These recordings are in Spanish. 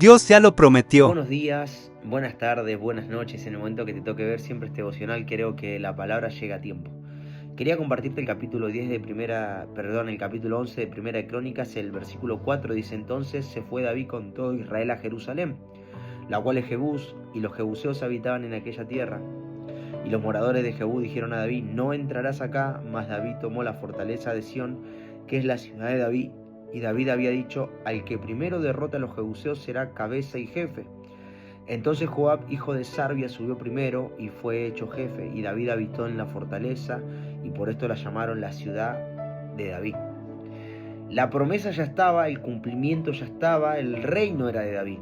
Dios ya lo prometió. Buenos días, buenas tardes, buenas noches. En el momento que te toque ver siempre este devocional, creo que la palabra llega a tiempo. Quería compartirte el capítulo 10 de el capítulo 11 de Primera de Crónicas. El versículo 4 dice: entonces se fue David con todo Israel a Jerusalén, la cual es Jebús, y los jebuseos habitaban en aquella tierra. Y los moradores de Jebús dijeron a David: no entrarás acá. Mas David tomó la fortaleza de Sión, que es la ciudad de David. Y David había dicho: al que primero derrota a los jebuseos será cabeza y jefe. Entonces Joab, hijo de Sarvia, subió primero y fue hecho jefe. Y David habitó en la fortaleza, y por esto la llamaron la ciudad de David. La promesa ya estaba, el cumplimiento ya estaba, el reino era de David.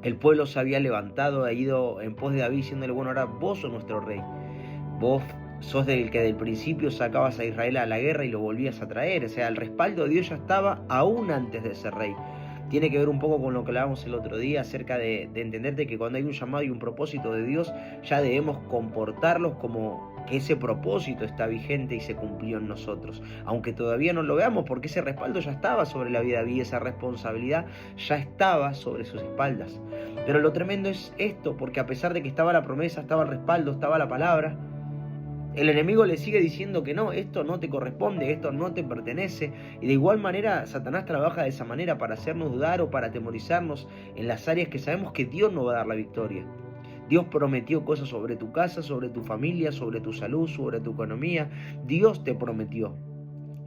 El pueblo se había levantado, ha ido en pos de David, diciéndole: bueno, ahora vos sos nuestro rey. Vos sos del que del principio sacabas a Israel a la guerra y lo volvías a traer. O sea, el respaldo de Dios ya estaba aún antes de ser rey. Tiene que ver un poco con lo que hablábamos el otro día acerca de entenderte que cuando hay un llamado y un propósito de Dios, ya debemos comportarlos como que ese propósito está vigente y se cumplió en nosotros. Aunque todavía no lo veamos, porque ese respaldo ya estaba sobre la vida de David, esa responsabilidad ya estaba sobre sus espaldas. Pero lo tremendo es esto, porque a pesar de que estaba la promesa, estaba el respaldo, estaba la palabra, el enemigo le sigue diciendo que no, esto no te corresponde, esto no te pertenece. Y de igual manera Satanás trabaja de esa manera para hacernos dudar o para atemorizarnos en las áreas que sabemos que Dios nos va a dar la victoria. Dios prometió cosas sobre tu casa, sobre tu familia, sobre tu salud, sobre tu economía. Dios te prometió.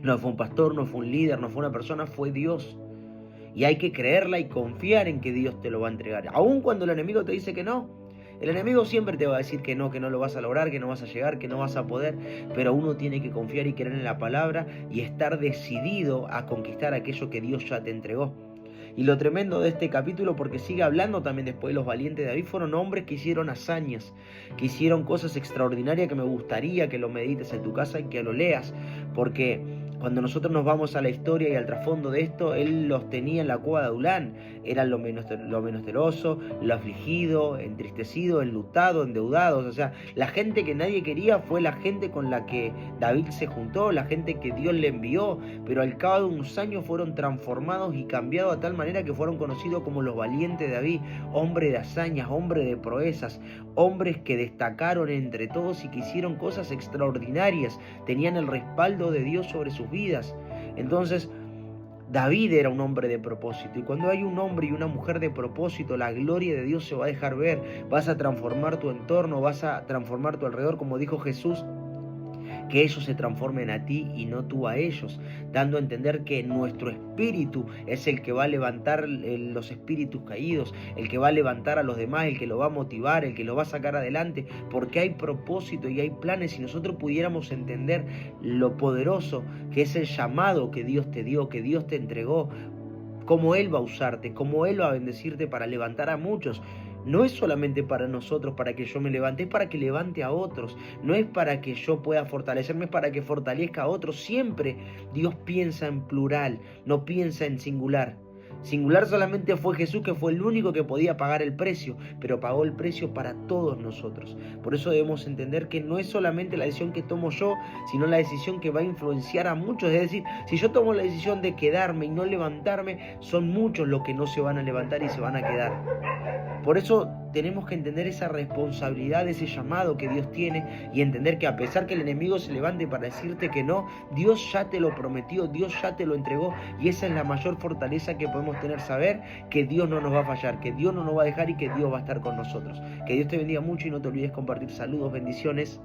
No fue un pastor, no fue un líder, no fue una persona, fue Dios. Y hay que creerla y confiar en que Dios te lo va a entregar. Aun cuando el enemigo te dice que no. El enemigo siempre te va a decir que no lo vas a lograr, que no vas a llegar, que no vas a poder, pero uno tiene que confiar y creer en la palabra y estar decidido a conquistar aquello que Dios ya te entregó. Y lo tremendo de este capítulo, porque sigue hablando también después de los valientes de David, fueron hombres que hicieron hazañas, que hicieron cosas extraordinarias que me gustaría que lo medites en tu casa y que lo leas, porque cuando nosotros nos vamos a la historia y al trasfondo de esto, él los tenía en la cueva de Adulán. Eran lo menesteroso, lo afligido, entristecido, enlutado, endeudados. O sea, la gente que nadie quería fue la gente con la que David se juntó, la gente que Dios le envió. Pero al cabo de unos años fueron transformados y cambiados a tal manera que fueron conocidos como los valientes de David. Hombres de hazañas, hombres de proezas, hombres que destacaron entre todos y que hicieron cosas extraordinarias. Tenían el respaldo de Dios sobre sus vidas. Entonces David era un hombre de propósito, y cuando hay un hombre y una mujer de propósito, la gloria de Dios se va a dejar ver. Vas a transformar tu entorno, vas a transformar tu alrededor, como dijo Jesús, que ellos se transformen a ti y no tú a ellos, dando a entender que nuestro espíritu es el que va a levantar los espíritus caídos, el que va a levantar a los demás, el que lo va a motivar, el que lo va a sacar adelante, porque hay propósito y hay planes. Si nosotros pudiéramos entender lo poderoso que es el llamado que Dios te dio, que Dios te entregó, cómo Él va a usarte, cómo Él va a bendecirte para levantar a muchos. No es solamente para nosotros, para que yo me levante, es para que levante a otros. No es para que yo pueda fortalecerme, es para que fortalezca a otros. Siempre Dios piensa en plural, no piensa en singular. Singular solamente fue Jesús, que fue el único que podía pagar el precio, pero pagó el precio para todos nosotros. Por eso debemos entender que no es solamente la decisión que tomo yo, sino la decisión que va a influenciar a muchos. Es decir, si yo tomo la decisión de quedarme y no levantarme, son muchos los que no se van a levantar y se van a quedar. Por eso tenemos que entender esa responsabilidad, ese llamado que Dios tiene, y entender que a pesar que el enemigo se levante para decirte que no, Dios ya te lo prometió, Dios ya te lo entregó, y esa es la mayor fortaleza que podemos tener, saber que Dios no nos va a fallar, que Dios no nos va a dejar y que Dios va a estar con nosotros. Que Dios te bendiga mucho y no te olvides compartir. Saludos, bendiciones.